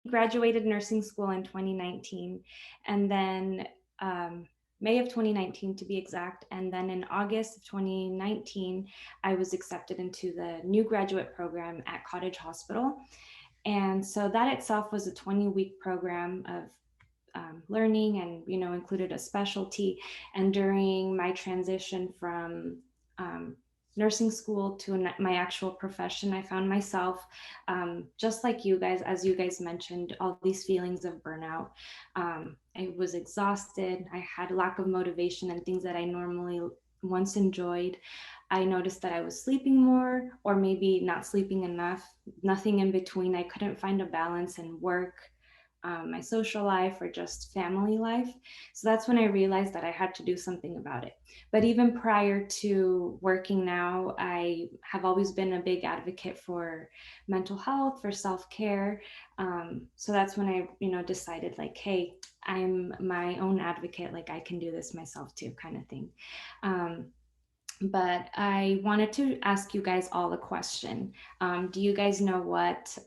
graduated nursing school in 2019, and then May of 2019 to be exact. And then in August of 2019, I was accepted into the new graduate program at Cottage Hospital. And so that itself was a 20-week program of learning, and included a specialty. And during my transition from nursing school to my actual profession, I found myself, just like you guys, as you guys mentioned, all these feelings of burnout. I was exhausted. I had lack of motivation and things that I normally once enjoyed. I noticed that I was sleeping more, or maybe not sleeping enough, nothing in between. I couldn't find a balance in work, my social life, or just family life. So that's when I realized that I had to do something about it. But even prior to working now, I have always been a big advocate for mental health, for self-care. So that's when I, decided, like, hey, I'm my own advocate, like I can do this myself too, kind of thing. But I wanted to ask you guys all a question. Do you guys know what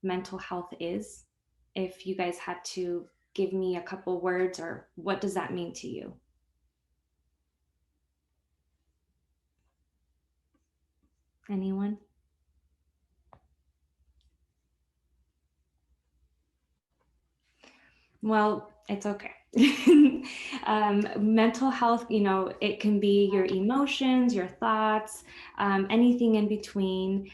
mental health is? If you guys had to give me a couple words, or what does that mean to you? Anyone? Well, it's okay. Mental health, it can be your emotions, your thoughts, anything in between.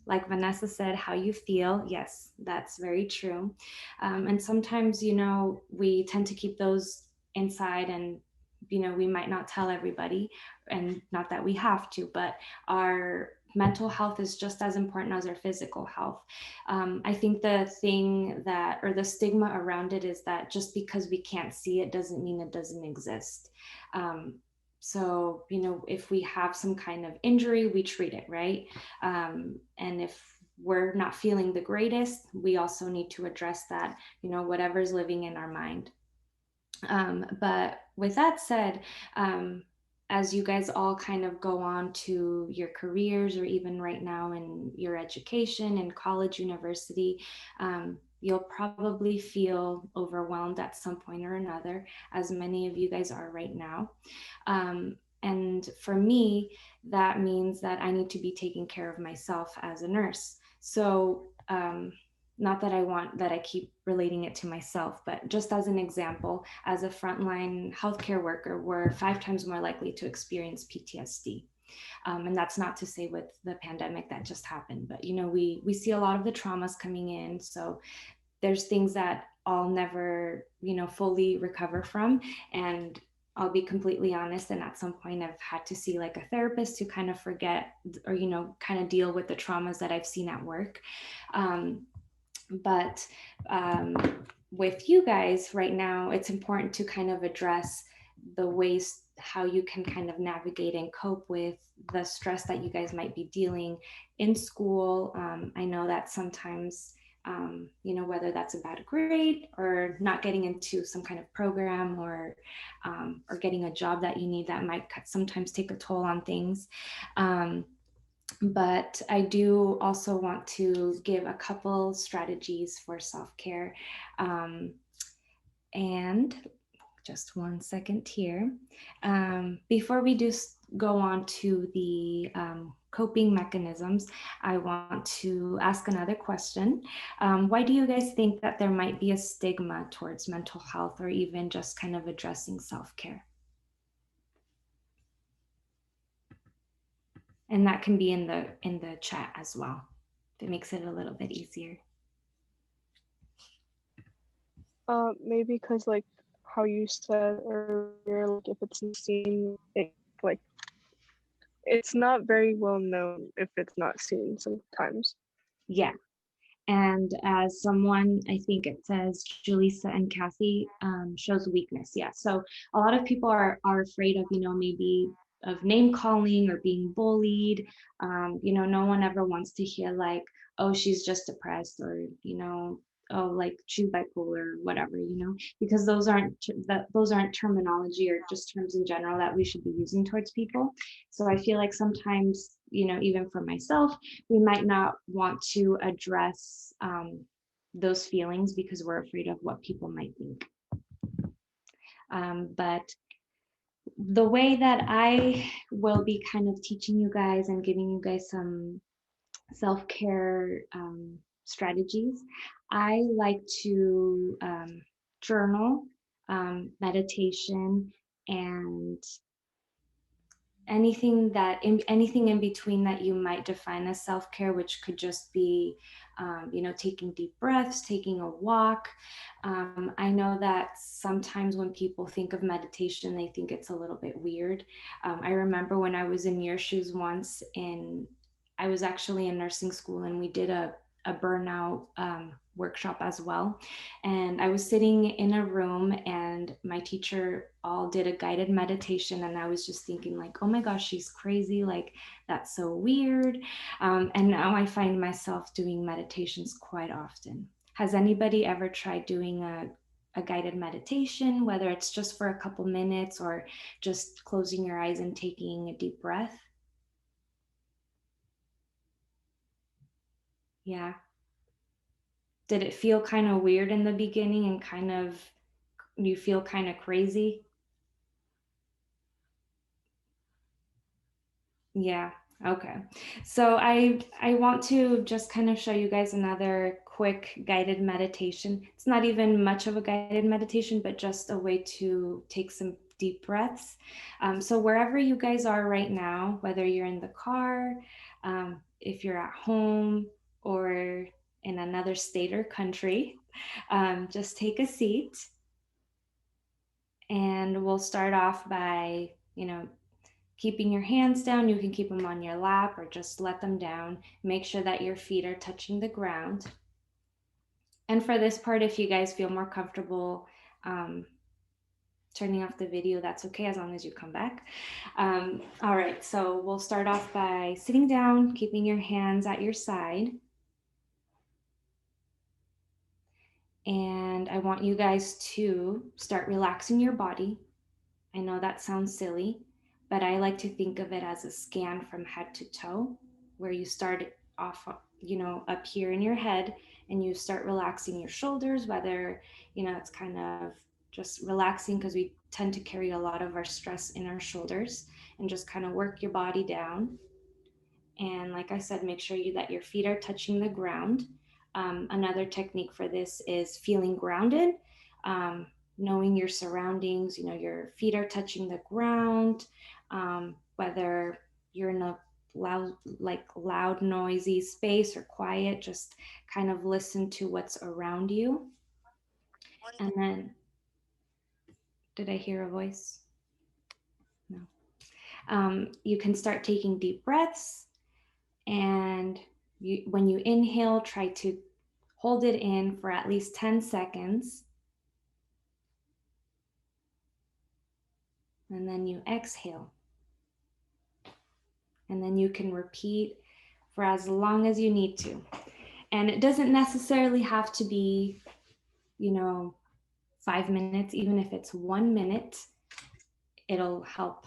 Like Vanessa said, how you feel. Yes, that's very true. And sometimes, we tend to keep those inside, and, we might not tell everybody, and not that we have to, but our mental health is just as important as our physical health. I think the thing that, or the stigma around it, is that just because we can't see it doesn't mean it doesn't exist. So, if we have some kind of injury, we treat it, right? And if we're not feeling the greatest, we also need to address that, whatever's living in our mind. But with that said, as you guys all kind of go on to your careers, or even right now in your education in college, university, you'll probably feel overwhelmed at some point or another, as many of you guys are right now. And for me, that means that I need to be taking care of myself as a nurse. So, not that I keep relating it to myself, but just as an example, as a frontline healthcare worker, we're 5 times more likely to experience PTSD. And that's not to say with the pandemic that just happened, but we see a lot of the traumas coming in. So there's things that I'll never, fully recover from. And I'll be completely honest, and at some point I've had to see like a therapist to kind of forget, or kind of deal with the traumas that I've seen at work. But with you guys right now, it's important to kind of address the ways how you can kind of navigate and cope with the stress that you guys might be dealing in school. I know that sometimes, whether that's a bad grade, or not getting into some kind of program, or getting a job that you need, that might sometimes take a toll on things. But I do also want to give a couple strategies for self-care. And just 1 second here. Before we do go on to the coping mechanisms, I want to ask another question. Why do you guys think that there might be a stigma towards mental health, or even just kind of addressing self-care? And that can be in the chat as well, if it makes it a little bit easier. Maybe because like how you said earlier, like if it's seen, like it's not very well known if it's not seen sometimes. Yeah. And as someone, I think it says Julissa and Kathy, shows weakness. Yeah. So a lot of people are afraid of, maybe of name calling or being bullied. No one ever wants to hear like, oh, she's just depressed, or, oh, like she's bipolar, or whatever, because those aren't terminology, or just terms in general that we should be using towards people. So I feel like sometimes, even for myself, we might not want to address those feelings because we're afraid of what people might think. But the way that I will be kind of teaching you guys and giving you guys some self care strategies, I like to journal, meditation, and anything in between that you might define as self-care, which could just be taking deep breaths, taking a walk. I know that sometimes when people think of meditation, they think it's a little bit weird. I remember when I was in your shoes once, and I was actually in nursing school, and we did a burnout workshop as well. And I was sitting in a room, and my teacher all did a guided meditation. And I was just thinking, like, oh my gosh, she's crazy. Like, that's so weird. And now I find myself doing meditations quite often. Has anybody ever tried doing a guided meditation, whether it's just for a couple minutes or just closing your eyes and taking a deep breath? Yeah. Did it feel kind of weird in the beginning and kind of you feel kind of crazy? Yeah. Okay. So I want to just kind of show you guys another quick guided meditation. It's not even much of a guided meditation, but just a way to take some deep breaths. So wherever you guys are right now, whether you're in the car, if you're at home, or in another state or country, just take a seat, and we'll start off by, keeping your hands down. You can keep them on your lap or just let them down. Make sure that your feet are touching the ground. And for this part, if you guys feel more comfortable turning off the video, that's okay, as long as you come back. All right, so we'll start off by sitting down, keeping your hands at your side. And I want you guys to start relaxing your body. I know that sounds silly, but I like to think of it as a scan from head to toe, where you start off, up here in your head, and you start relaxing your shoulders, whether, it's kind of just relaxing because we tend to carry a lot of our stress in our shoulders, and just kind of work your body down. And like I said, make sure that your feet are touching the ground. Another technique for this is feeling grounded, knowing your surroundings. Your feet are touching the ground, whether you're in a loud, noisy space or quiet, just kind of listen to what's around you. And then, did I hear a voice? No. You can start taking deep breaths, and when you inhale, try to hold it in for at least 10 seconds. And then you exhale. And then you can repeat for as long as you need to. And it doesn't necessarily have to be, 5 minutes. Even if it's 1 minute, it'll help.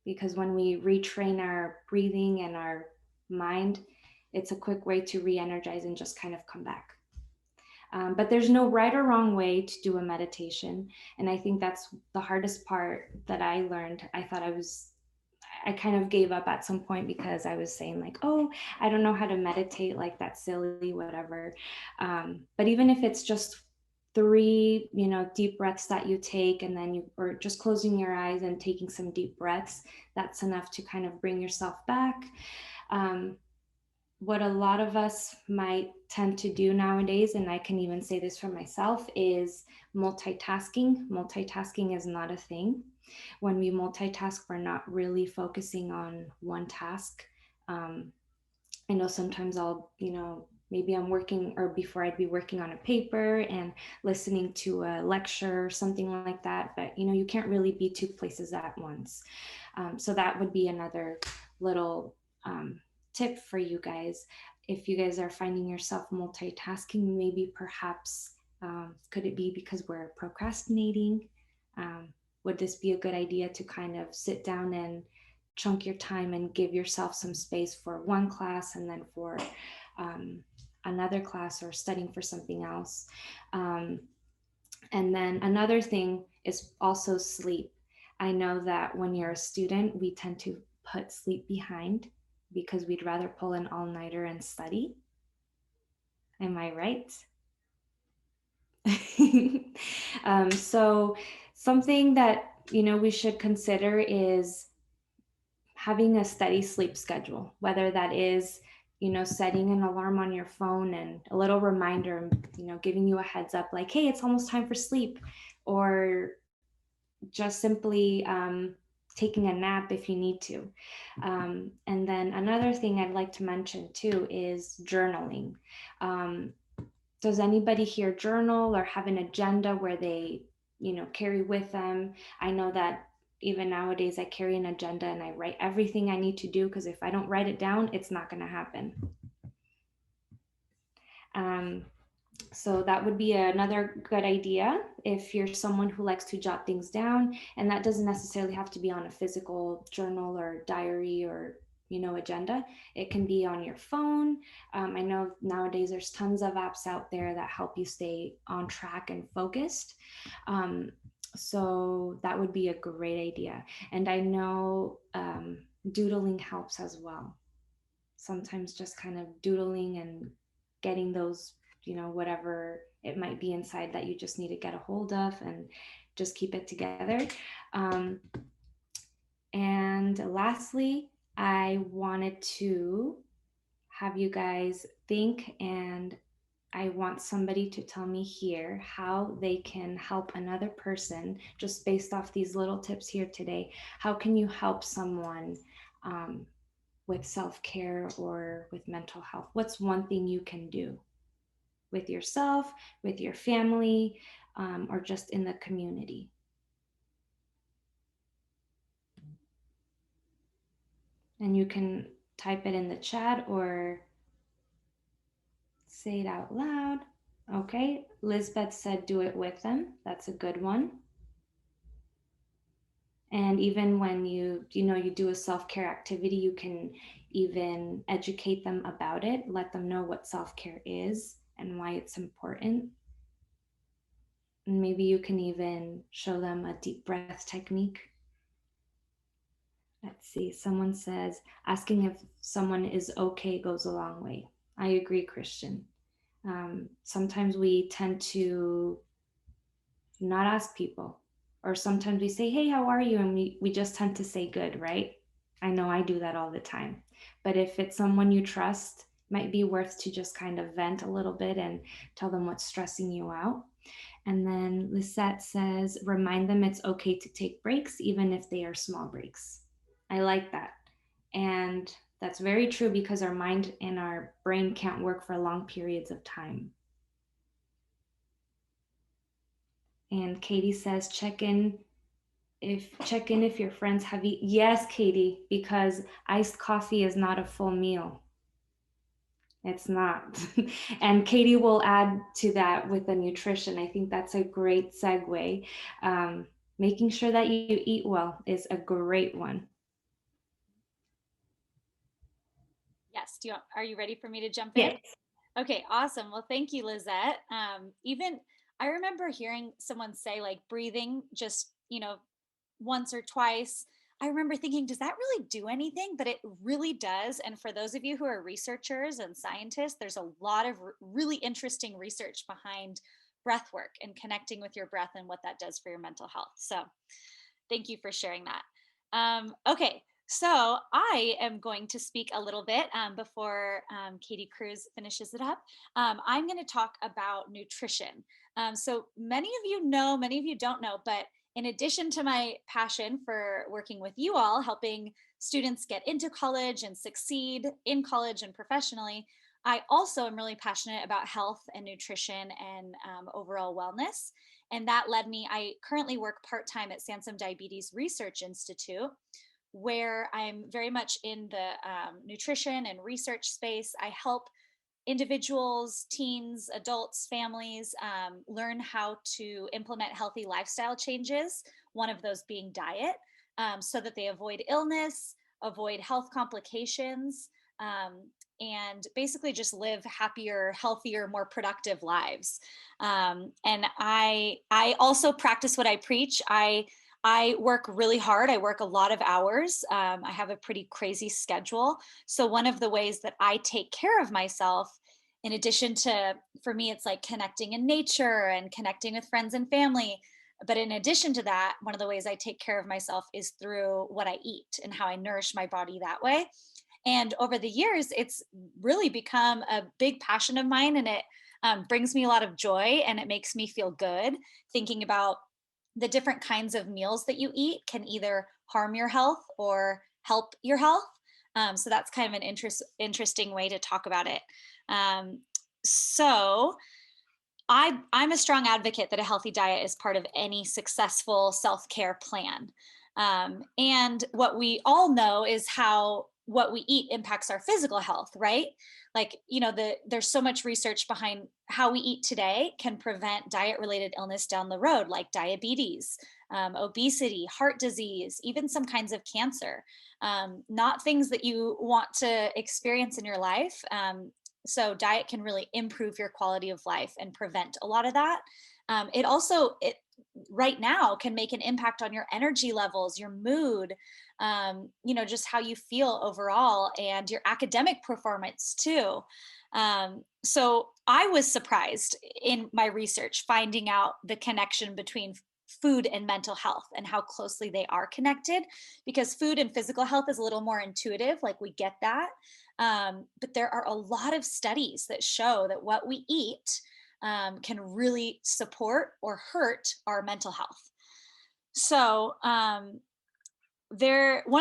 Because when we retrain our breathing and our mind, it's a quick way to re-energize and just kind of come back. But there's no right or wrong way to do a meditation. And I think that's the hardest part that I learned. I kind of gave up at some point because I was saying, like, oh, I don't know how to meditate, like, that's silly, whatever. But even if it's just 3, deep breaths that you take, and then or just closing your eyes and taking some deep breaths, that's enough to kind of bring yourself back. What a lot of us might tend to do nowadays, and I can even say this for myself, is multitasking. Multitasking is not a thing. When we multitask, we're not really focusing on one task. I know sometimes maybe I'm working, or before I'd be working on a paper and listening to a lecture or something like that, but you can't really be 2 places at once. So that would be another little tip for you guys. If you guys are finding yourself multitasking, maybe perhaps could it be because we're procrastinating? Would this be a good idea to kind of sit down and chunk your time and give yourself some space for one class, and then for another class or studying for something else. Um, and then another thing is also sleep. I know that when you're a student, we tend to put sleep behind because we'd rather pull an all nighter and study. Am I right? So, something that we should consider is having a steady sleep schedule, whether that is setting an alarm on your phone and a little reminder, giving you a heads up like, hey, it's almost time for sleep, or just simply taking a nap if you need to. And then another thing I'd like to mention too is journaling. Um, does anybody here journal or have an agenda where they carry with them? I know that even nowadays I carry an agenda and I write everything I need to do, because if I don't write it down, it's not going to happen. um, so that would be another good idea if you're someone who likes to jot things down, and that doesn't necessarily have to be on a physical journal or diary or agenda. It can be on your phone. I know nowadays there's tons of apps out there that help you stay on track and focused. um, so that would be a great idea. And I know doodling helps as well. Sometimes just kind of doodling and getting those, whatever it might be inside that you just need to get a hold of and just keep it together. Um, and lastly, I wanted to have you guys think, and I want somebody to tell me here how they can help another person just based off these little tips here today. How can you help someone um, with self care or with mental health? What's one thing you can do with yourself, with your family, or just in the community? And you can type it in the chat or say it out loud. Okay, Lisbeth said do it with them. That's a good one. And even when you do a self-care activity, you can even educate them about it, let them know what self-care is and why it's important. And maybe you can even show them a deep breath technique. Let's see, someone says asking if someone is okay goes a long way. I agree, Christian. Sometimes we tend to not ask people, or sometimes we say, hey, how are you? And we just tend to say good, right? I know I do that all the time. But if it's someone you trust, it might be worth to just kind of vent a little bit and tell them what's stressing you out. And then Lisette says, remind them it's okay to take breaks, even if they are small breaks. I like that. And that's very true because our mind and our brain can't work for long periods of time. And Katie says, check in if your friends have eaten. Yes, Katie, because iced coffee is not a full meal. It's not. And Katie will add to that with the nutrition. I think that's a great segue. Making sure that you eat well is a great one. Yes. Are you ready for me to jump in? Yes. Okay, awesome. Well, thank you, Lizette. Even I remember hearing someone say like breathing just, once or twice. I remember thinking, does that really do anything? But it really does. And for those of you who are researchers and scientists, there's a lot of really interesting research behind breath work and connecting with your breath and what that does for your mental health. So thank you for sharing that. Okay, so I am going to speak a little bit before Katie Cruz finishes it up. I'm going to talk about nutrition. So many of you know, many of you don't know, but in addition to my passion for working with you all, helping students get into college and succeed in college and professionally, I also am really passionate about health and nutrition and overall wellness. And that led me, I currently work part time at Sansom Diabetes Research Institute, where I'm very much in the nutrition and research space. I help individuals, teens, adults, families learn how to implement healthy lifestyle changes, one of those being diet, so that they avoid illness, avoid health complications. and basically just live happier, healthier, more productive lives. And I also practice what I preach. I work really hard. I work a lot of hours. I have a pretty crazy schedule. So one of the ways that I take care of myself, in addition to, for me, it's like connecting in nature and connecting with friends and family. But in addition to that, one of the ways I take care of myself is through what I eat and how I nourish my body that way. And over the years, it's really become a big passion of mine, and it brings me a lot of joy, and it makes me feel good thinking about the different kinds of meals that you eat can either harm your health or help your health. So that's kind of an interesting way to talk about it. Um, so I'm a strong advocate that a healthy diet is part of any successful self-care plan. And what we all know is how what we eat impacts our physical health, right? Like, there's so much research behind how we eat today can prevent diet-related illness down the road, like diabetes, obesity, heart disease, even some kinds of cancer. Not things that you want to experience in your life. So diet can really improve your quality of life and prevent a lot of that. It right now can make an impact on your energy levels, your mood, just how you feel overall, and your academic performance too. So I was surprised in my research finding out the connection between food and mental health and how closely they are connected, because food and physical health is a little more intuitive, like we get that. But there are a lot of studies that show that what we eat can really support or hurt our mental health. So one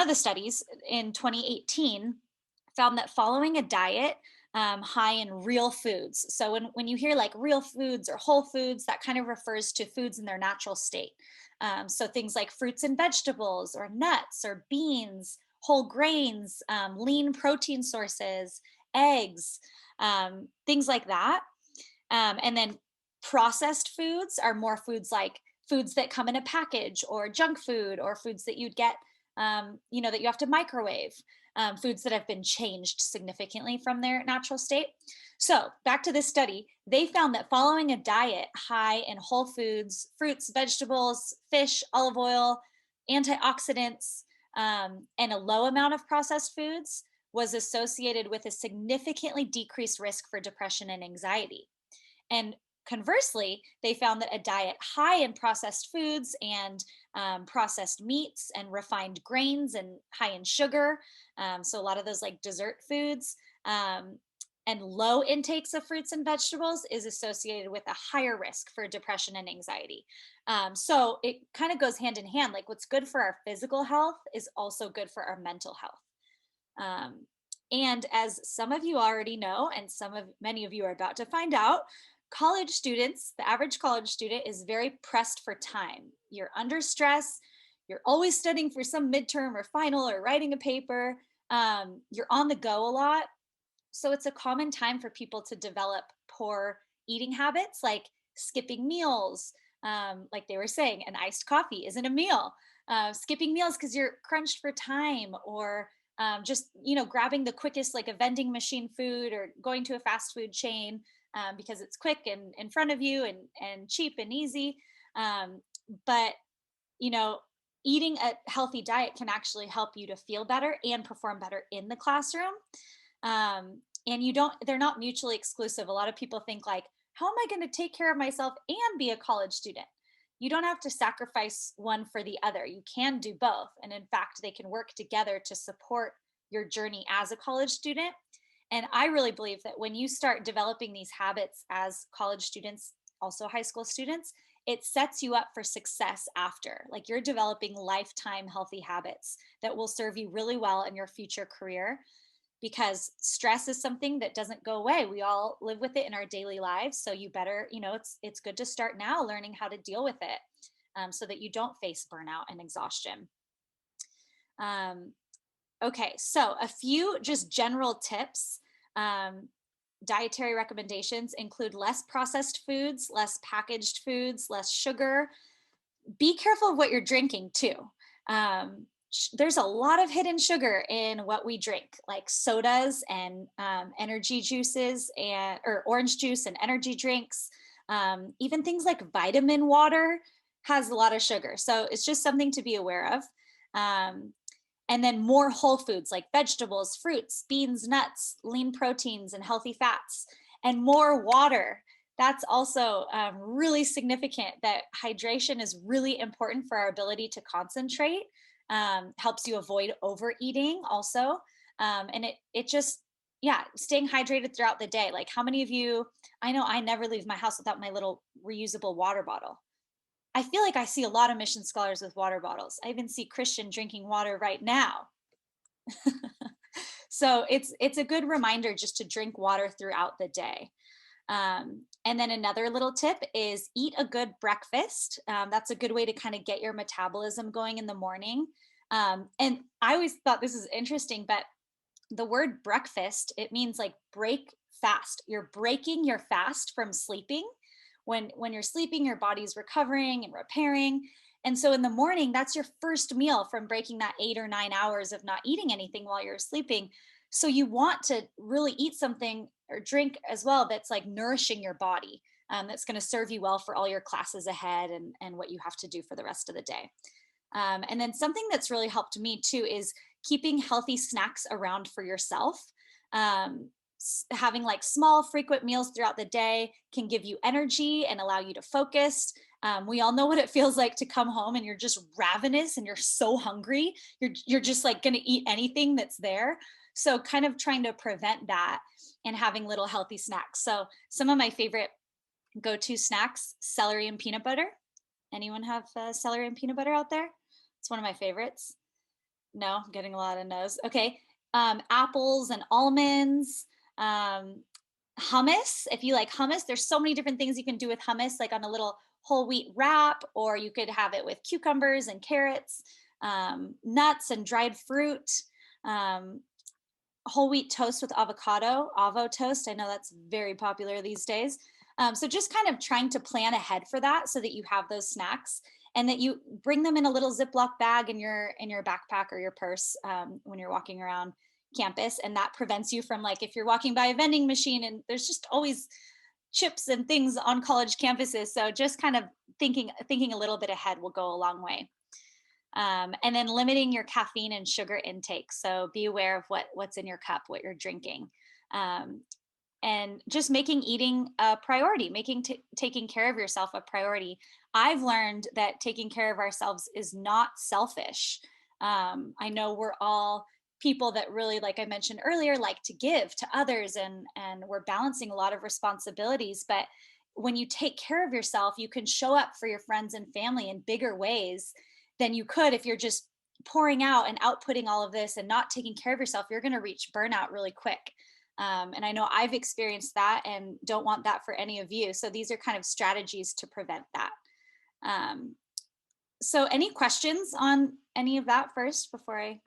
of the studies in 2018 found that following a diet high in real foods. So when you hear like real foods or whole foods, that kind of refers to foods in their natural state. So things like fruits and vegetables or nuts or beans, whole grains, lean protein sources, eggs, things like that. And then processed foods are more foods like foods that come in a package, or junk food, or foods that you'd get, that you have to microwave, foods that have been changed significantly from their natural state. So back to this study, they found that following a diet high in whole foods, fruits, vegetables, fish, olive oil, antioxidants, and a low amount of processed foods was associated with a significantly decreased risk for depression and anxiety. And conversely, they found that a diet high in processed foods and processed meats and refined grains and high in sugar, so a lot of those like dessert foods, and low intakes of fruits and vegetables is associated with a higher risk for depression and anxiety. So it kind of goes hand in hand. Like what's good for our physical health is also good for our mental health. And as some of you already know, and many of you are about to find out, college students, the average college student is very pressed for time. You're under stress. You're always studying for some midterm or final or writing a paper. You're on the go a lot. So it's a common time for people to develop poor eating habits, like skipping meals. Like they were saying, an iced coffee isn't a meal. Skipping meals because you're crunched for time, or just grabbing the quickest, like a vending machine food, or going to a fast food chain because it's quick and in front of you, and cheap and easy. But eating a healthy diet can actually help you to feel better and perform better in the classroom. And they're not mutually exclusive. A lot of people think like, how am I going to take care of myself and be a college student? You don't have to sacrifice one for the other. You can do both. And in fact, they can work together to support your journey as a college student. And I really believe that when you start developing these habits as college students, also high school students, it sets you up for success after. Like you're developing lifetime healthy habits that will serve you really well in your future career, because stress is something that doesn't go away. We all live with it in our daily lives. So you better, it's good to start now learning how to deal with it, so that you don't face burnout and exhaustion. Okay, so a few just general tips. Dietary recommendations include less processed foods, less packaged foods, less sugar. Be careful of what you're drinking too. there's a lot of hidden sugar in what we drink, like sodas and energy juices or orange juice and energy drinks. Even things like vitamin water has a lot of sugar. So it's just something to be aware of. And then more whole foods like vegetables, fruits, beans, nuts, lean proteins, and healthy fats, and more water. That's also really significant, that hydration is really important for our ability to concentrate, helps you avoid overeating also. And it just, yeah, staying hydrated throughout the day. Like how many of you, I know I never leave my house without my little reusable water bottle. I feel like I see a lot of mission scholars with water bottles. I even see Christian drinking water right now. So it's a good reminder just to drink water throughout the day. And then another little tip is eat a good breakfast. That's a good way to kind of get your metabolism going in the morning. And I always thought this is interesting, but the word breakfast, it means like break fast. You're breaking your fast from sleeping. When you're sleeping, your body's recovering and repairing. And so in the morning, that's your first meal from breaking that 8 or 9 hours of not eating anything while you're sleeping. So you want to really eat something or drink as well that's like nourishing your body, that's going to serve you well for all your classes ahead and what you have to do for the rest of the day. And then something that's really helped me too is keeping healthy snacks around for yourself. Having like small, frequent meals throughout the day can give you energy and allow you to focus. We all know what it feels like to come home and you're just ravenous and you're so hungry. You're just like going to eat anything that's there. So kind of trying to prevent that and having little healthy snacks. So some of my favorite go-to snacks: celery and peanut butter. Anyone have celery and peanut butter out there? It's one of my favorites. No, I'm getting a lot of no's. Okay. Apples and almonds. Hummus. If you like hummus, there's so many different things you can do with hummus, like on a little whole wheat wrap, or you could have it with cucumbers and carrots, nuts and dried fruit, whole wheat toast with avocado, avo toast. I know that's very popular these days. So just kind of trying to plan ahead for that so that you have those snacks and that you bring them in a little Ziploc bag in your backpack or your purse when you're walking around campus. And that prevents you from, like, if you're walking by a vending machine, and there's just always chips and things on college campuses. So just kind of thinking a little bit ahead will go a long way. And then limiting your caffeine and sugar intake. So be aware of what's in your cup, what you're drinking. And just making eating a priority, taking care of yourself a priority. I've learned that taking care of ourselves is not selfish. I know we're all people that really, like I mentioned earlier, like to give to others, and we're balancing a lot of responsibilities. But when you take care of yourself, you can show up for your friends and family in bigger ways than you could if you're just pouring out and outputting all of this and not taking care of yourself. You're going to reach burnout really quick. And I know I've experienced that and don't want that for any of you. So these are kind of strategies to prevent that. So any questions on any of that first before I?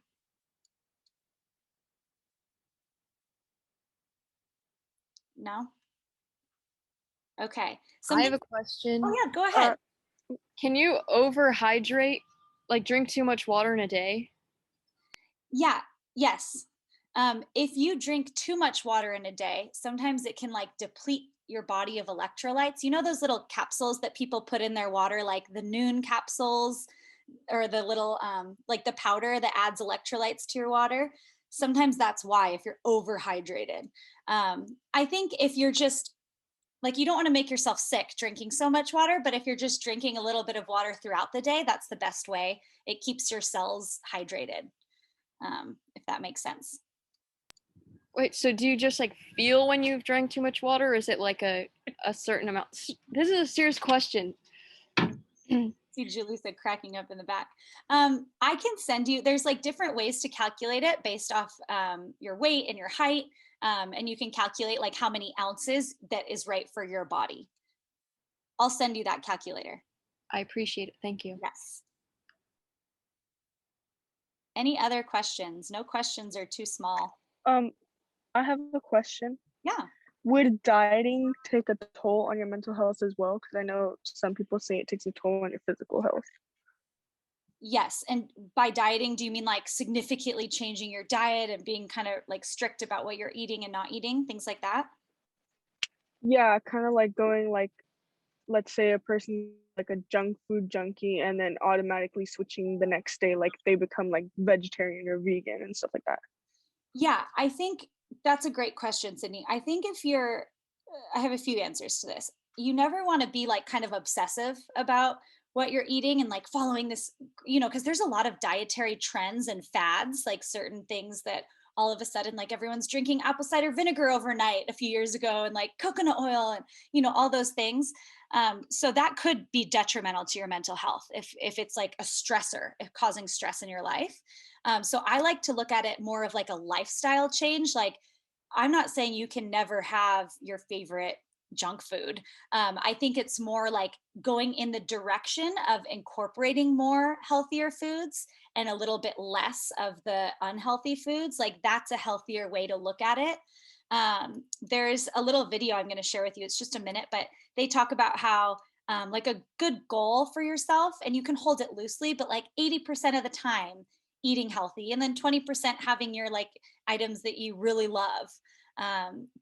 No? Okay. I have a question. Oh yeah, go ahead. Can you overhydrate, like drink too much water in a day? Yeah, yes. If you drink too much water in a day, sometimes it can like deplete your body of electrolytes. You know those little capsules that people put in their water, like the Noon capsules, or the little like the powder that adds electrolytes to your water? Sometimes that's why, if you're overhydrated. I think if you're just like, you don't want to make yourself sick drinking so much water, but if you're just drinking a little bit of water throughout the day, that's the best way. It keeps your cells hydrated, if that makes sense. Wait, so do you just like feel when you've drank too much water, or is it like a certain amount? This is a serious question. See Julissa cracking up in the back. I can send you, there's like different ways to calculate it based off your weight and your height. And you can calculate like how many ounces that is right for your body. I'll send you that calculator. I appreciate it. Thank you. Yes. Any other questions? No questions are too small. I have a question. Yeah. Would dieting take a toll on your mental health as well? Because I know some people say it takes a toll on your physical health. Yes. And by dieting, do you mean like significantly changing your diet and being kind of like strict about what you're eating and not eating, things like that? Yeah, kind of like going like, let's say a person like a junk food junkie and then automatically switching the next day, like they become like vegetarian or vegan and stuff like that. Yeah, I think that's a great question, Sydney. I think if you're, I have a few answers to this. You never want to be like kind of obsessive about what you're eating and like following this, because there's a lot of dietary trends and fads, like certain things that all of a sudden, like everyone's drinking apple cider vinegar overnight a few years ago and like coconut oil and, all those things. So that could be detrimental to your mental health if it's like a stressor, if causing stress in your life. So I like to look at it more of like a lifestyle change. Like, I'm not saying you can never have your favorite junk food. I think it's more like going in the direction of incorporating more healthier foods and a little bit less of the unhealthy foods. Like, that's a healthier way to look at it. There's a little video I'm going to share with you. It's just a minute, but they talk about how like a good goal for yourself, and you can hold it loosely, but like 80% of the time eating healthy, and then 20% having your like items that you really love.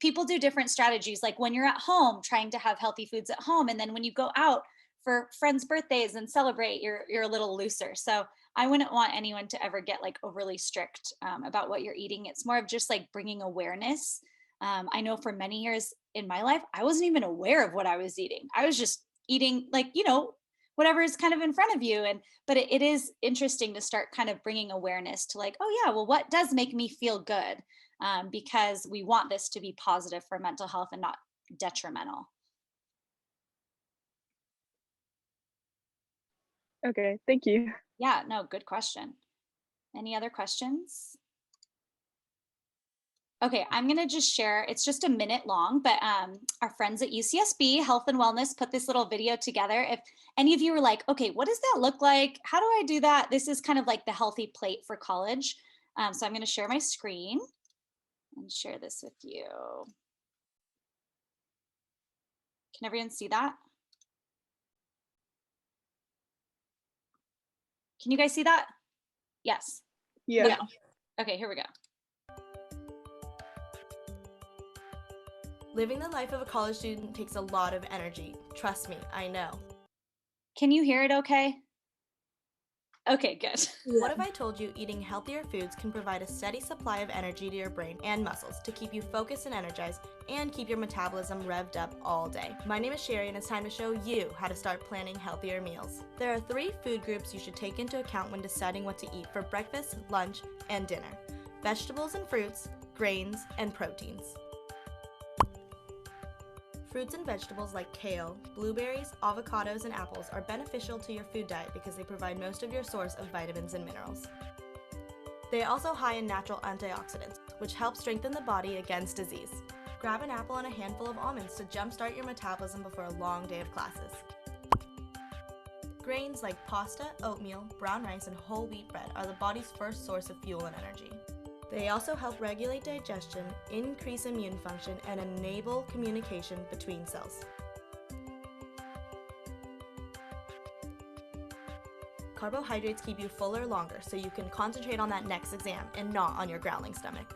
People do different strategies, like when you're at home trying to have healthy foods at home, and then when you go out for friends' birthdays and celebrate, you're a little looser. So I wouldn't want anyone to ever get like overly strict about what you're eating. It's more of just like bringing awareness. I know for many years in my life, I wasn't even aware of what I was eating. I was just eating like, whatever is kind of in front of you. And, but it is interesting to start kind of bringing awareness to like, oh yeah, well, what does make me feel good? Because we want this to be positive for mental health and not detrimental. Okay, thank you. Yeah, no, good question. Any other questions? Okay, I'm going to just share, it's just a minute long, but our friends at UCSB Health and Wellness put this little video together. If any of you were like, okay, what does that look like? How do I do that? This is kind of like the healthy plate for college. So I'm going to share my screen and share this with you. Can everyone see that? Can you guys see that? Yes. Yeah. Okay, here we go. Living the life of a college student takes a lot of energy. Trust me, I know. Can you hear it okay? Okay, good. What if I told you eating healthier foods can provide a steady supply of energy to your brain and muscles to keep you focused and energized and keep your metabolism revved up all day? My name is Sherry and it's time to show you how to start planning healthier meals. There are 3 food groups you should take into account when deciding what to eat for breakfast, lunch, and dinner: vegetables and fruits, grains, and proteins. Fruits and vegetables like kale, blueberries, avocados, and apples are beneficial to your food diet because they provide most of your source of vitamins and minerals. They are also high in natural antioxidants, which help strengthen the body against disease. Grab an apple and a handful of almonds to jumpstart your metabolism before a long day of classes. Grains like pasta, oatmeal, brown rice, and whole wheat bread are the body's first source of fuel and energy. They also help regulate digestion, increase immune function, and enable communication between cells. Carbohydrates keep you fuller longer, so you can concentrate on that next exam and not on your growling stomach.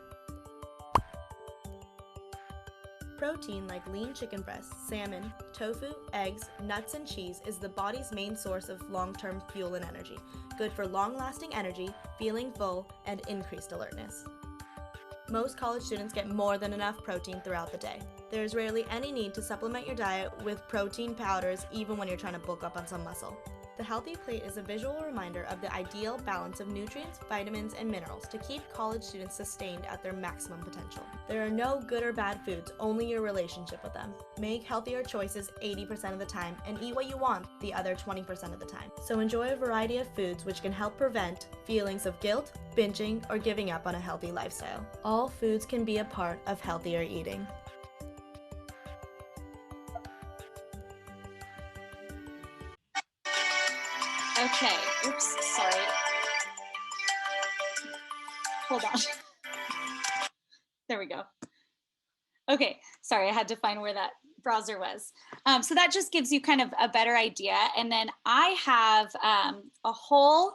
Protein like lean chicken breasts, salmon, tofu, eggs, nuts, and cheese is the body's main source of long-term fuel and energy, good for long-lasting energy, feeling full, and increased alertness. Most college students get more than enough protein throughout the day. There is rarely any need to supplement your diet with protein powders even when you're trying to bulk up on some muscle. The healthy plate is a visual reminder of the ideal balance of nutrients, vitamins, and minerals to keep college students sustained at their maximum potential. There are no good or bad foods, only your relationship with them. Make healthier choices 80% of the time and eat what you want the other 20% of the time. So enjoy a variety of foods which can help prevent feelings of guilt, binging, or giving up on a healthy lifestyle. All foods can be a part of healthier eating. Okay, oops, sorry. Hold on. There we go. Okay, sorry, I had to find where that browser was. So that just gives you kind of a better idea. And then I have a whole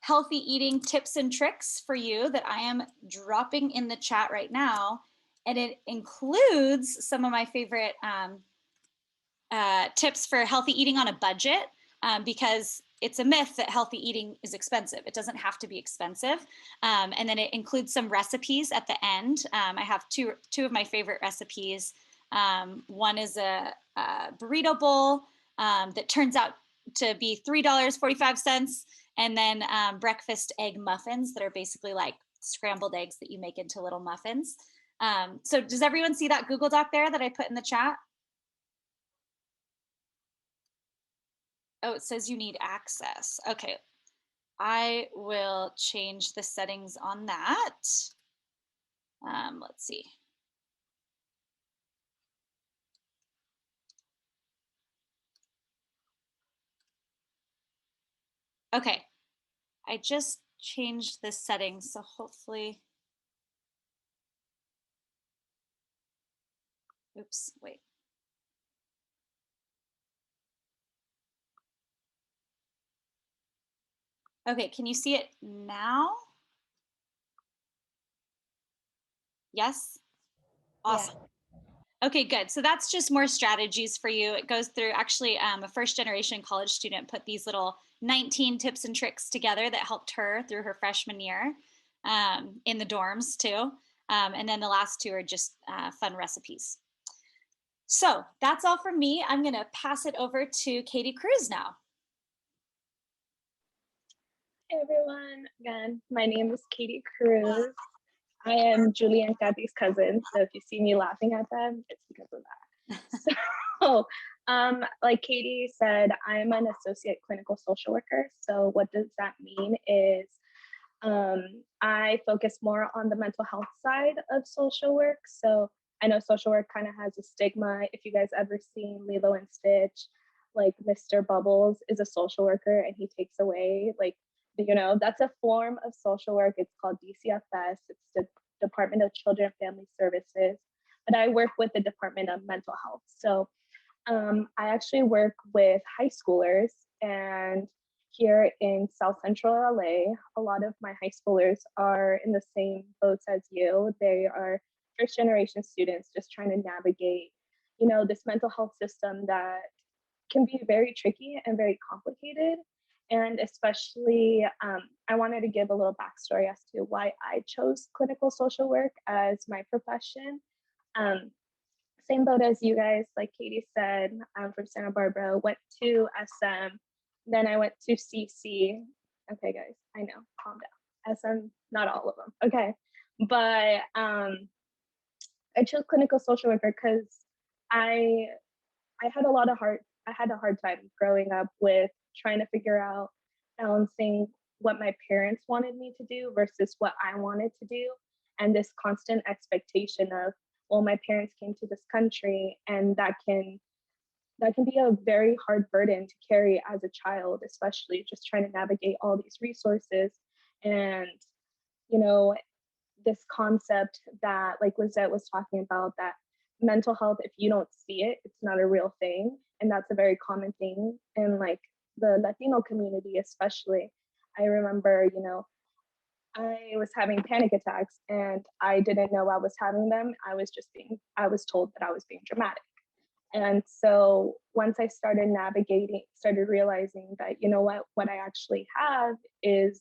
healthy eating tips and tricks for you that I am dropping in the chat right now. And it includes some of my favorite tips for healthy eating on a budget, because it's a myth that healthy eating is expensive. It doesn't have to be expensive. And then it includes some recipes at the end. I have two of my favorite recipes. One is a burrito bowl that turns out to be $3.45. And then breakfast egg muffins that are basically like scrambled eggs that you make into little muffins. So does everyone see that Google Doc there that I put in the chat? Oh, it says you need access. Okay, I will change the settings on that. Let's see. Okay, I just changed the settings, so hopefully. Oops, wait. Okay, can you see it now? Yes? Awesome. Yeah. Okay, good. So that's just more strategies for you. It goes through, actually, a first generation college student put these little 19 tips and tricks together that helped her through her freshman year in the dorms too. And then the last two are just fun recipes. So that's all from me. I'm going to pass it over to Katie Cruz now. Hey everyone, again, my name is Katie Cruz. I am Julie and Kathy's cousin, so if you see me laughing at them, it's because of that. So, like Katie said, I'm an associate clinical social worker. So what does that mean is I focus more on the mental health side of social work. So I know social work kind of has a stigma. If you guys ever seen Lilo and Stitch, like Mr. Bubbles is a social worker and he takes away, like, you know, that's a form of social work. It's called DCFS. It's the Department of Children and Family Services. But I work with the Department of Mental Health. So I actually work with high schoolers, and here in South Central LA, a lot of my high schoolers are in the same boats as you. They are first generation students just trying to navigate, you know, this mental health system that can be very tricky and very complicated. And especially, I wanted to give a little backstory as to why I chose clinical social work as my profession. Same boat as you guys, like Katie said, I'm from Santa Barbara, went to SM, then I went to CC. Okay, guys, I know, calm down. SM, not all of them, okay. But I chose clinical social worker because I had I had a hard time growing up with trying to figure out balancing what my parents wanted me to do versus what I wanted to do. And this constant expectation of, well, my parents came to this country, and that can be a very hard burden to carry as a child, especially just trying to navigate all these resources. And, you know, this concept that, like Lizette was talking about, that mental health, if you don't see it, it's not a real thing. And that's a very common thing in like the Latino community, especially. I remember, you know, I was having panic attacks and I didn't know I was having them. I was told that I was being dramatic. And so once I started realizing that, you know what I actually have is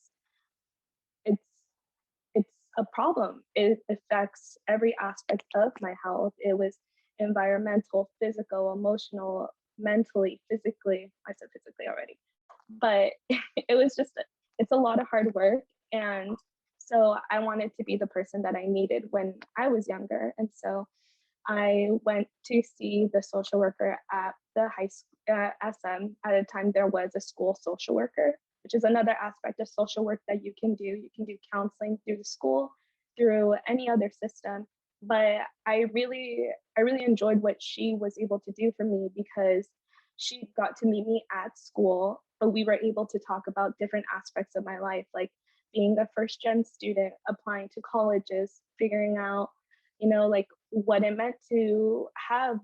it's a problem. It affects every aspect of my health. It was environmental, physical, emotional, mentally, physically. I said physically already, but it was just, it's a lot of hard work. And so I wanted to be the person that I needed when I was younger. And so I went to see the social worker at the high school, SM. At the time, there was a school social worker, which is another aspect of social work that you can do. You can do counseling through the school, through any other system. But I really enjoyed what she was able to do for me, because she got to meet me at school, but we were able to talk about different aspects of my life, like being a first gen student, applying to colleges, figuring out, you know, like what it meant to have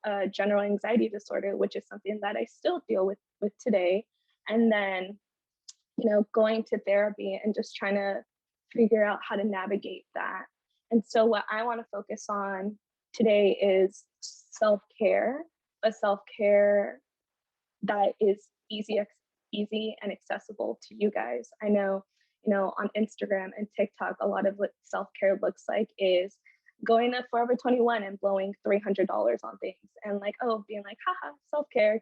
a general anxiety disorder, which is something that I still deal with today. And then going to therapy and just trying to figure out how to navigate that. And so what I want to focus on today is self-care, but self-care that is easy and accessible to you guys. I know, on Instagram and TikTok, a lot of what self-care looks like is going to Forever 21 and blowing $300 on things and like, oh, being like, haha, self-care,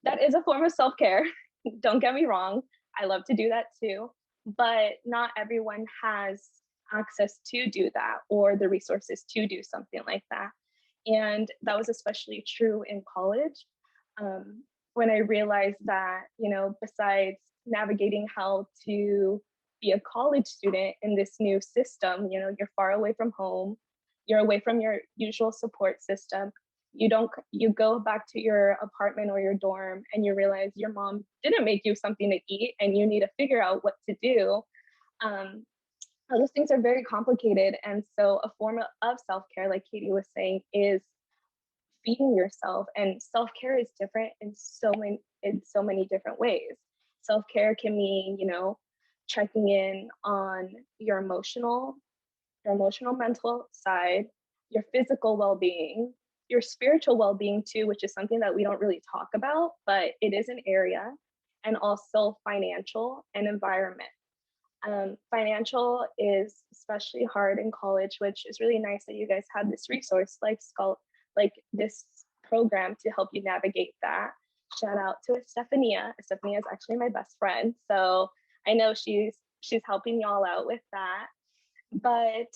that is a form of self-care. Don't get me wrong. I love to do that too, but not everyone has access to do that or the resources to do something like that. And that was especially true in college. When I realized that, besides navigating how to be a college student in this new system, you're far away from home, you're away from your usual support system. You go back to your apartment or your dorm and you realize your mom didn't make you something to eat and you need to figure out what to do. Those things are very complicated. And so a form of self-care, like Katie was saying, is feeding yourself. And self-care is different in so many different ways. Self-care can mean, checking in on your emotional, mental side, your physical well-being, your spiritual well-being too, which is something that we don't really talk about, but it is an area, and also financial and environment. Financial is especially hard in college, which is really nice that you guys have this resource like this program to help you navigate that. Shout out to Estefania. Estefania is actually my best friend, so I know she's helping y'all out with that. But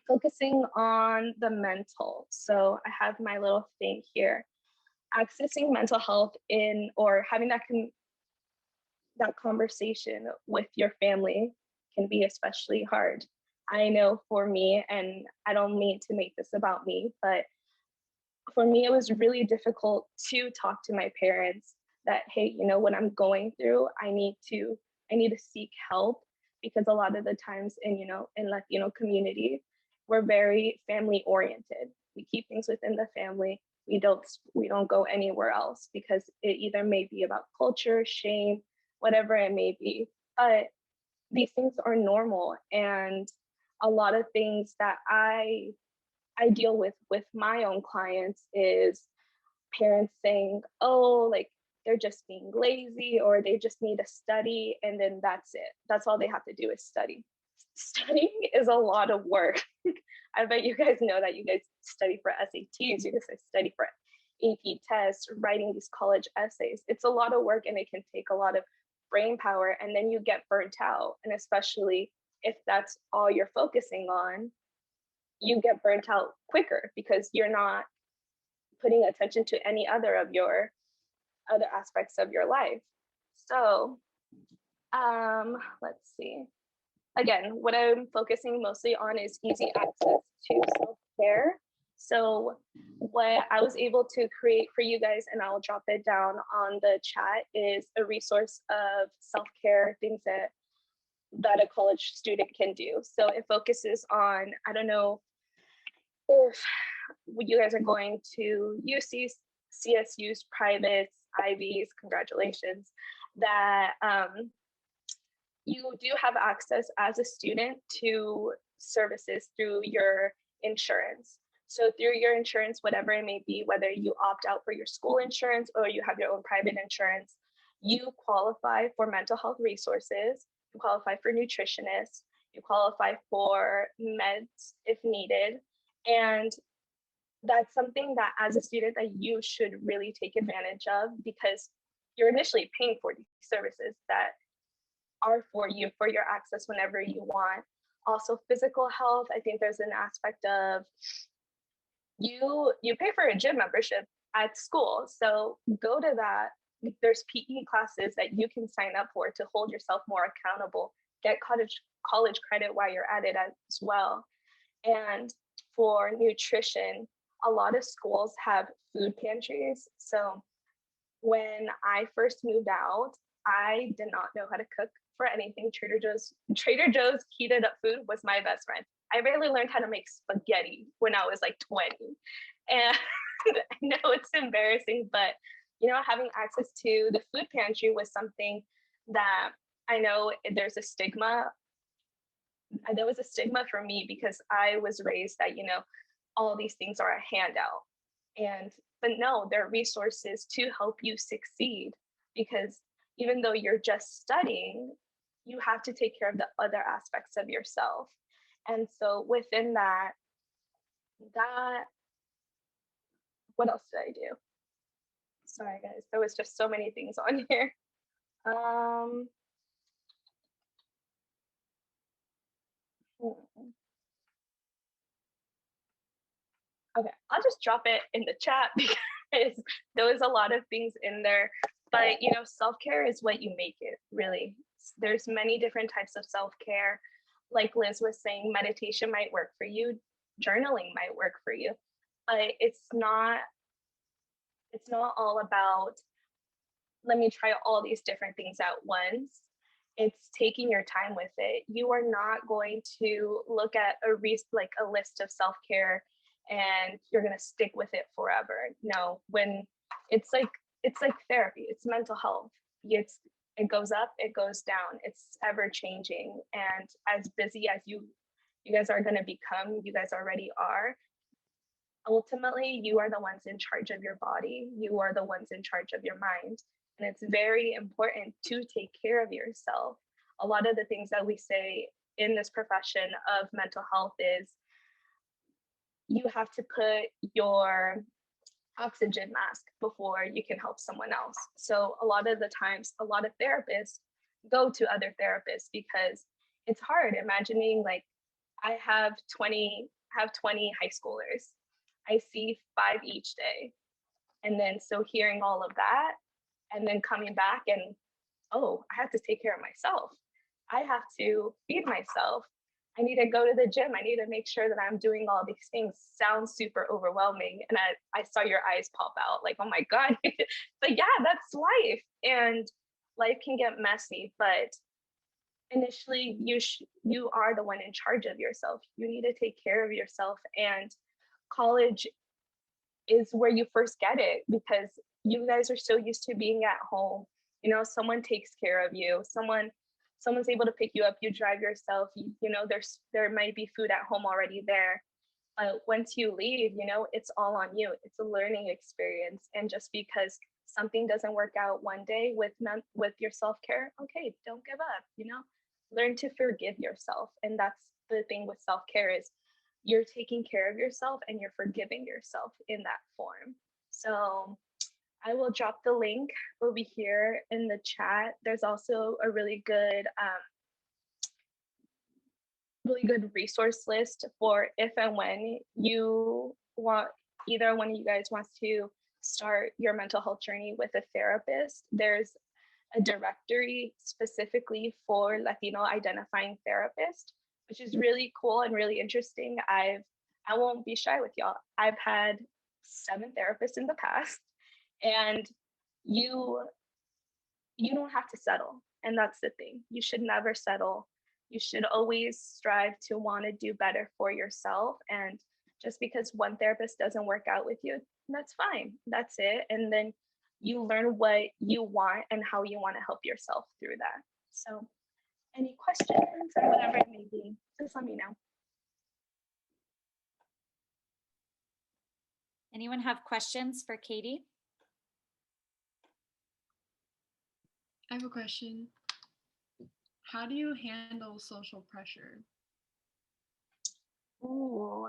focusing on the mental. So I have my little thing here. Accessing mental health or having that conversation with your family can be especially hard. I know for me, and I don't mean to make this about me, but for me, it was really difficult to talk to my parents that, hey, what I'm going through, I need to seek help, because a lot of the times in Latino community, we're very family oriented. We keep things within the family. We don't go anywhere else because it either may be about culture, shame, whatever it may be. But these things are normal, and a lot of things that I deal with my own clients is parents saying, oh, like they're just being lazy, or they just need to study, and then that's it. That's all they have to do is study. Studying is a lot of work. I bet you guys know that. You guys study for SATs, you guys study for AP tests, writing these college essays. It's a lot of work, and it can take a lot of brain power, and then you get burnt out. And especially if that's all you're focusing on, you get burnt out quicker because you're not putting attention to any other aspects of your life. So let's see. Again, what I'm focusing mostly on is easy access to self-care. So what I was able to create for you guys, and I'll drop it down on the chat, is a resource of self-care things that a college student can do. So it focuses on, I don't know if you guys are going to UCs, CSUs, privates, Ivies, congratulations, that you do have access as a student to services through your insurance. So through your insurance, whatever it may be, whether you opt out for your school insurance or you have your own private insurance, you qualify for mental health resources, you qualify for nutritionists, you qualify for meds if needed. And that's something that as a student that you should really take advantage of, because you're initially paying for these services that are for you, for your access whenever you want. Also physical health, I think there's an aspect of you pay for a gym membership at school, so go to that. There's PE classes that you can sign up for to hold yourself more accountable, get college credit while you're at it as well. And for nutrition, a lot of schools have food pantries. So when I first moved out, I did not know how to cook for anything. Trader Joe's heated up food was my best friend. I barely learned how to make spaghetti when I was like 20. And I know it's embarrassing, but having access to the food pantry was something that I know there's a stigma. There was a stigma for me because I was raised that, all these things are a handout. But no, they're resources to help you succeed, because even though you're just studying, you have to take care of the other aspects of yourself. And so within that, what else did I do? Sorry guys, there was just so many things on here. Okay, I'll just drop it in the chat because there was a lot of things in there. But self-care is what you make it, really. There's many different types of self-care. Like Liz was saying, meditation might work for you, journaling might work for you, but it's not all about, let me try all these different things at once. It's taking your time with it. You are not going to look at a list of self-care and you're going to stick with it forever. No, when it's like therapy, it's mental health. It goes up, it goes down. It's ever changing. And as busy as you guys are going to become, you guys already are, ultimately you are the ones in charge of your body. You are the ones in charge of your mind. And it's very important to take care of yourself. A lot of the things that we say in this profession of mental health is you have to put your oxygen mask before you can help someone else. So a lot of the times, a lot of therapists go to other therapists because it's hard imagining, like, I have 20 high schoolers. I see 5 each day. And then so hearing all of that and then coming back and, oh, I have to take care of myself. I have to feed myself. I need to go to the gym. I need to make sure that I'm doing all these things. Sounds super overwhelming. And I saw your eyes pop out like, oh my God. But yeah, that's life. And life can get messy, but initially you are the one in charge of yourself. You need to take care of yourself. And college is where you first get it, because you guys are so used to being at home. Someone takes care of you. Someone's able to pick you up. You drive yourself. There might be food at home already there. But once you leave, it's all on you. It's a learning experience. And just because something doesn't work out one day with your self-care, okay, don't give up. Learn to forgive yourself. And that's the thing with self-care, is you're taking care of yourself and you're forgiving yourself in that form. So I will drop the link over here in the chat. There's also a really good resource list for if and when you want, either one of you guys wants to start your mental health journey with a therapist. There's a directory specifically for Latino identifying therapists, which is really cool and really interesting. I won't be shy with y'all. I've had 7 therapists in the past, and you don't have to settle. And that's the thing. You should never settle. You should always strive to want to do better for yourself. And just because one therapist doesn't work out with you, that's fine. That's it. And then you learn what you want and how you want to help yourself through that. So any questions or whatever it may be, just let me know. Anyone have questions for Katie? I have a question. How do you handle social pressure? Ooh,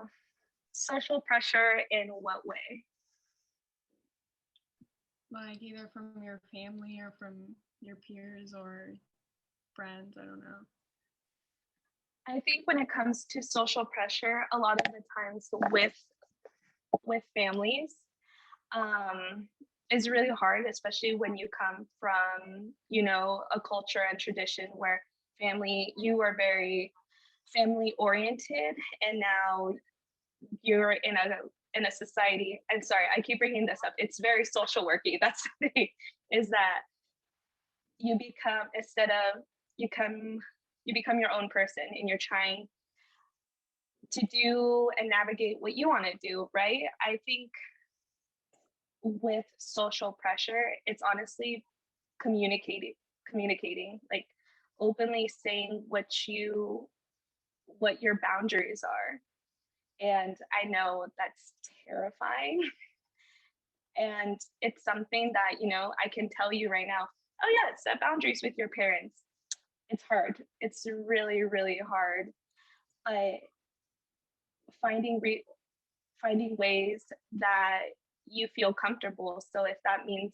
social pressure in what way? Like either from your family or from your peers or friends, I don't know. I think when it comes to social pressure, a lot of the times with families, is really hard, especially when you come from, a culture and tradition where you are very family oriented, and now you're in a society. And sorry, I keep bringing this up. It's very social worky. That's the thing, is that you become your own person, and you're trying to do and navigate what you want to do, right? I think with social pressure, it's honestly communicating, like openly saying what your boundaries are. And I know that's terrifying. And it's something that, I can tell you right now, oh yeah, set boundaries with your parents. It's hard. It's really, really hard. But finding finding ways that you feel comfortable. So if that means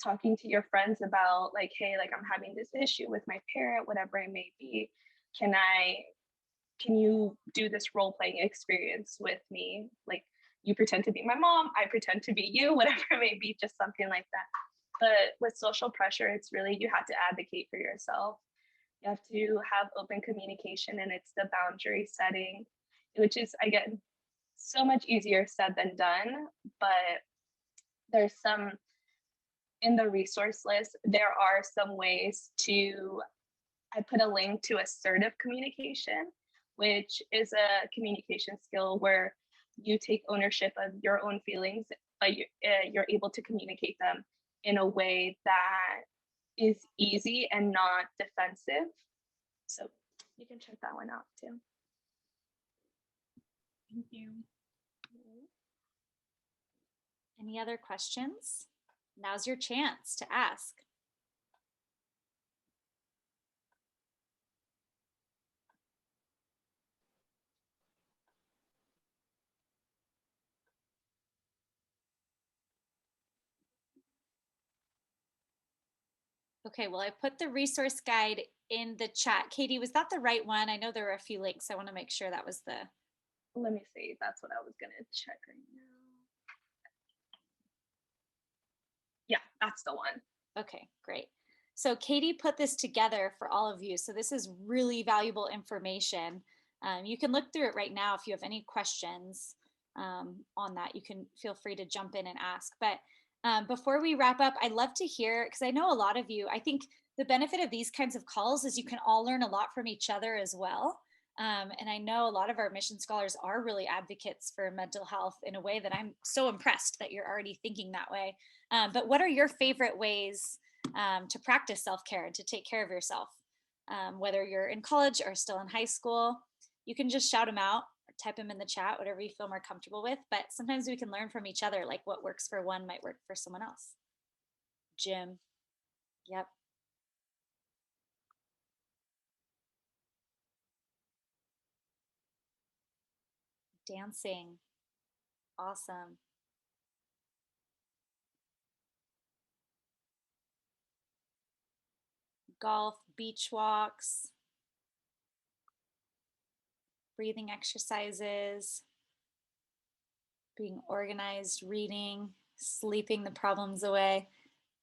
talking to your friends about like, hey, like I'm having this issue with my parent, whatever it may be, can you do this role playing experience with me? Like you pretend to be my mom, I pretend to be you, whatever it may be, just something like that. But with social pressure, it's really, you have to advocate for yourself. You have to have open communication, and it's the boundary setting, which is, again, so much easier said than done. But there's some, in the resource list, there are some ways to, I put a link to assertive communication, which is a communication skill where you take ownership of your own feelings, but you're able to communicate them in a way that is easy and not defensive. So you can check that one out too. Thank you. Any other questions? Now's your chance to ask. Okay, well, I put the resource guide in the chat. Katie, was that the right one? I know there were a few links. I want to make sure that was the... Let me see. That's what I was going to check right now. Yeah, that's the one. Okay, great. So Katie put this together for all of you. So this is really valuable information. You can look through it right now. If you have any questions on that, you can feel free to jump in and ask. But before we wrap up, I'd love to hear, because I know a lot of you, I think the benefit of these kinds of calls is you can all learn a lot from each other as well. And I know a lot of our mission scholars are really advocates for mental health in a way that I'm so impressed that you're already thinking that way. But what are your favorite ways to practice self-care and to take care of yourself? Whether you're in college or still in high school, you can just shout them out or type them in the chat, whatever you feel more comfortable with. But sometimes we can learn from each other, like what works for one might work for someone else. Jim. Yep. Dancing. Awesome. Golf, beach walks, breathing exercises, being organized, reading, sleeping the problems away,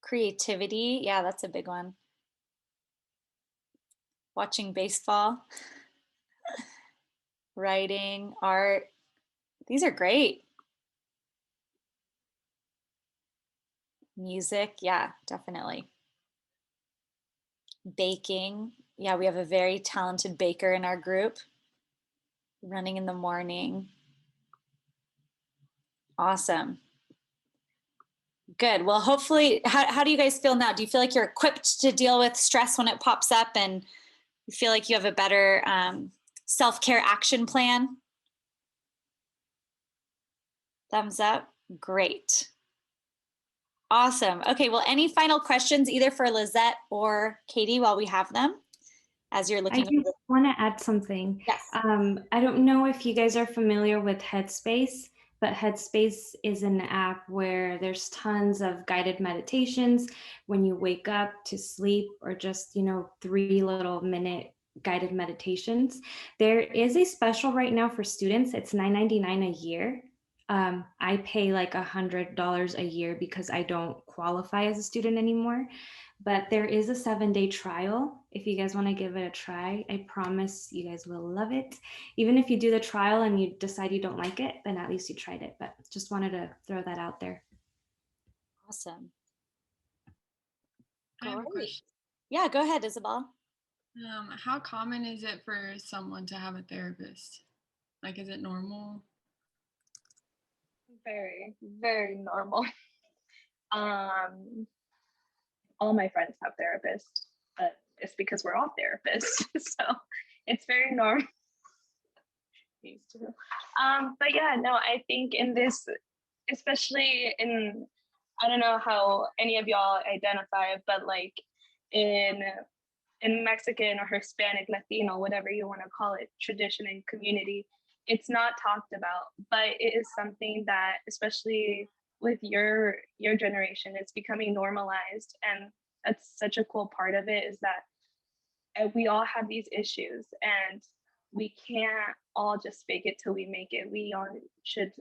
creativity. Yeah, that's a big one. Watching baseball, writing, art. These are great. Music, yeah, definitely. Baking. Yeah, we have a very talented baker in our group. Running in the morning. Awesome. Good. Well, hopefully, how do you guys feel now? Do you feel like you're equipped to deal with stress when it pops up, and you feel like you have a better self-care action plan? Thumbs up. Great. Awesome. Okay, well, any final questions either for Lizette or Katie while we have them as you're looking? I just want to add something. Yes. I don't know if you guys are familiar with Headspace, but Headspace is an app where there's tons of guided meditations when you wake up, to sleep, or just, 3-minute guided meditations. There is a special right now for students. It's $9.99 a year. I pay like $100 a year because I don't qualify as a student anymore. But there is a 7-day trial. If you guys want to give it a try, I promise you guys will love it. Even if you do the trial and you decide you don't like it, then at least you tried it. But just wanted to throw that out there. Awesome. I have a question. Yeah, go ahead, Isabel. How common is it for someone to have a therapist? Like, is it normal? Very, very normal. all my friends have therapists, but it's because we're all therapists. So it's very normal. But yeah, no, I think in this, especially in, I don't know how any of y'all identify, but like in Mexican or Hispanic, Latino, whatever you want to call it, tradition and community, it's not talked about, but it is something that, especially with your generation, it's becoming normalized, and that's such a cool part of it, is that we all have these issues, and we can't all just fake it till we make it. We all should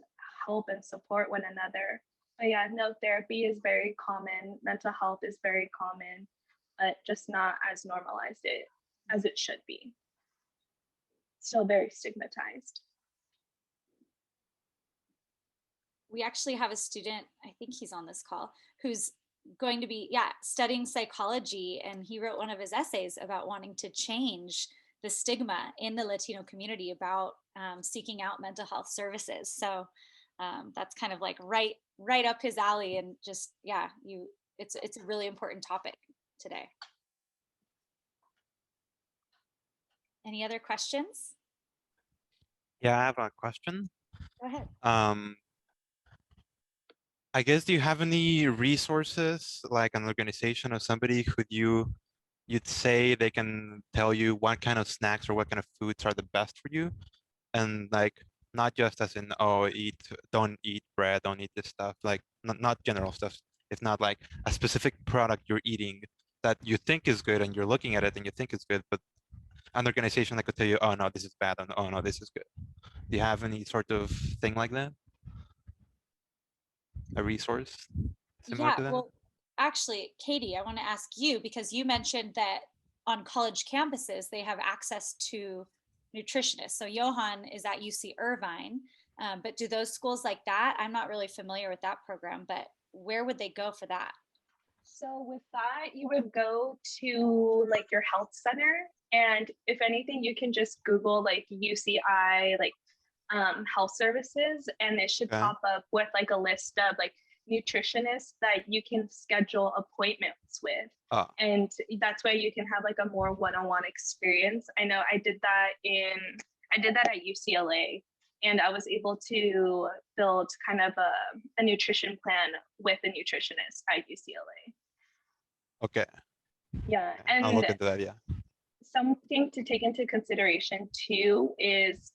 help and support one another. But yeah, no, therapy is very common. Mental health is very common, but just not as normalized as it should be. Still very stigmatized. We actually have a student, I think he's on this call, who's going to be studying psychology, and he wrote one of his essays about wanting to change the stigma in the Latino community about seeking out mental health services. So that's kind of like right up his alley, and just it's a really important topic today. Any other questions? Yeah, I have a question. Go ahead. I guess, do you have any resources, like an organization or somebody who you'd say they can tell you what kind of snacks or what kind of foods are the best for you? And like, not just as in, oh, don't eat bread, don't eat this stuff, like not general stuff. It's not like a specific product you're eating that you think is good and you're looking at it and you think it's good, but an organization that could tell you, oh no, this is bad, and oh no, this is good. Do you have any sort of thing like that? A resource similar to that? Well, actually, Katie, I want to ask you, because you mentioned that on college campuses they have access to nutritionists. So Johan is at UC Irvine, but do those schools like that? I'm not really familiar with that program, but where would they go for that? So with that, you would go to like your health center, and if anything, you can just Google like UCI, like health services, and it should pop up with like a list of like nutritionists that you can schedule appointments with. And that's why you can have like a more one-on-one experience. I know I did that at UCLA, and I was able to build kind of a nutrition plan with a nutritionist at UCLA. Okay. Yeah, and I'll look into that. Yeah. Something to take into consideration too is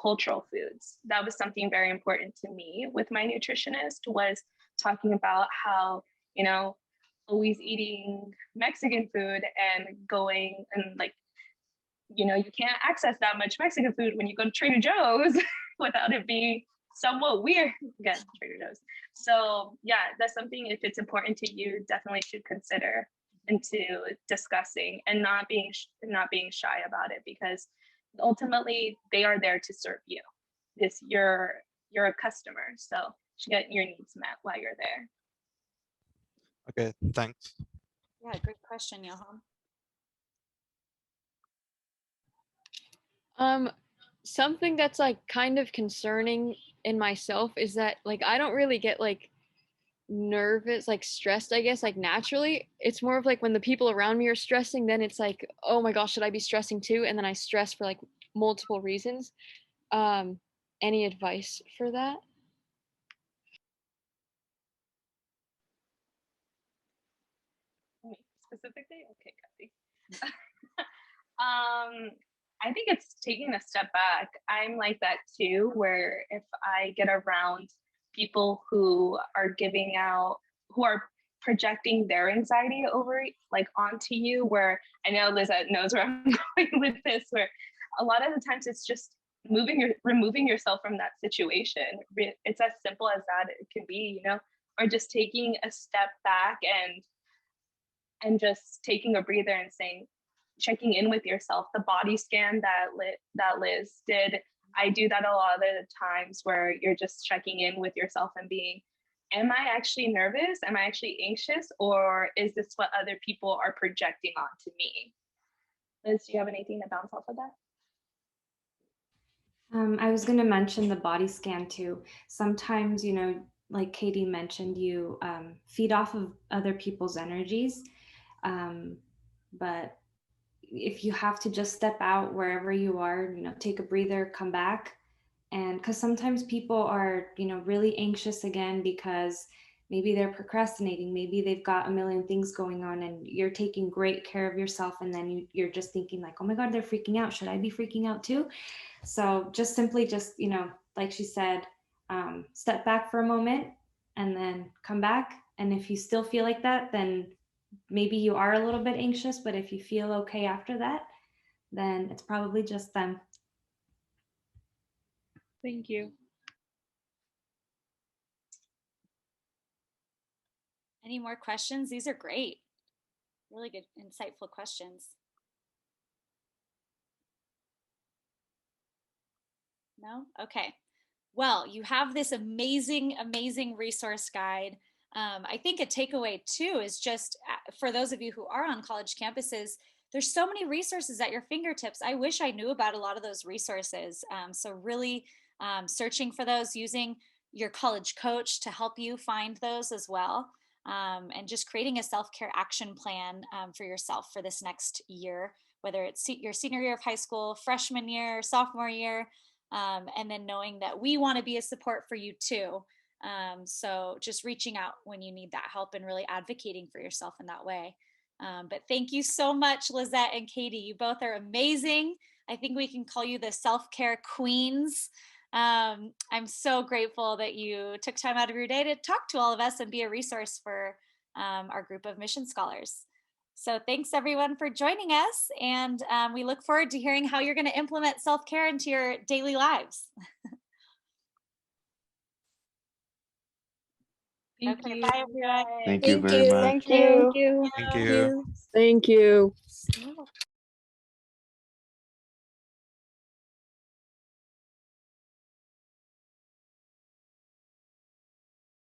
cultural foods. That was something very important to me with my nutritionist, was talking about how, always eating Mexican food and going and like, you can't access that much Mexican food when you go to Trader Joe's without it being somewhat weird. Again, Trader Joe's. So yeah, that's something, if it's important to you, definitely should consider into discussing and not being shy about it, because ultimately they are there to serve you. You're a customer, so you should get your needs met while you're there. Okay, thanks. Yeah, great question, Johan. Something that's like kind of concerning in myself is that like I don't really get like nervous, like stressed, I guess, like naturally. It's more of like when the people around me are stressing, then it's like, oh my gosh, should I be stressing too? And then I stress for like multiple reasons. Any advice for that? Specifically? Okay, Kathy. I think it's taking a step back. I'm like that too, where if I get around people who are who are projecting their anxiety over like onto you, where I know Lizette knows where I'm going with this, where a lot of the times it's just removing yourself from that situation. It's as simple as that it can be, or just taking a step back and just taking a breather and checking in with yourself. The body scan that Liz did, I do that a lot of the times, where you're just checking in with yourself and being, am I actually nervous? Am I actually anxious? Or is this what other people are projecting onto me? Liz, do you have anything to bounce off of that? I was going to mention the body scan too. Sometimes, like Katie mentioned, you feed off of other people's energies. But if you have to just step out wherever you are, take a breather, come back. And because sometimes people are, really anxious again because maybe they're procrastinating, maybe they've got a million things going on, and you're taking great care of yourself, and then you're just thinking like, oh my God, they're freaking out. Should I be freaking out too? So just simply just, like she said, step back for a moment and then come back. And if you still feel like that, then maybe you are a little bit anxious, but if you feel okay after that, then it's probably just them. Thank you. Any more questions? These are great. Really good, insightful questions. No? Okay. Well, you have this amazing, amazing resource guide. I think a takeaway too is just for those of you who are on college campuses, there's so many resources at your fingertips. I wish I knew about a lot of those resources. So really searching for those, using your college coach to help you find those as well. And just creating a self-care action plan for yourself for this next year, whether it's your senior year of high school, freshman year, sophomore year, and then knowing that we want to be a support for you too. So just reaching out when you need that help and really advocating for yourself in that way. But thank you so much, Lizette and Katie. You both are amazing. I think we can call you the self-care queens. I'm so grateful that you took time out of your day to talk to all of us and be a resource for our group of mission scholars. So thanks everyone for joining us, and we look forward to hearing how you're going to implement self-care into your daily lives. Thank Okay, you. bye everyone. Thank you very much. Thank you. Thank you. Thank you. Thank you.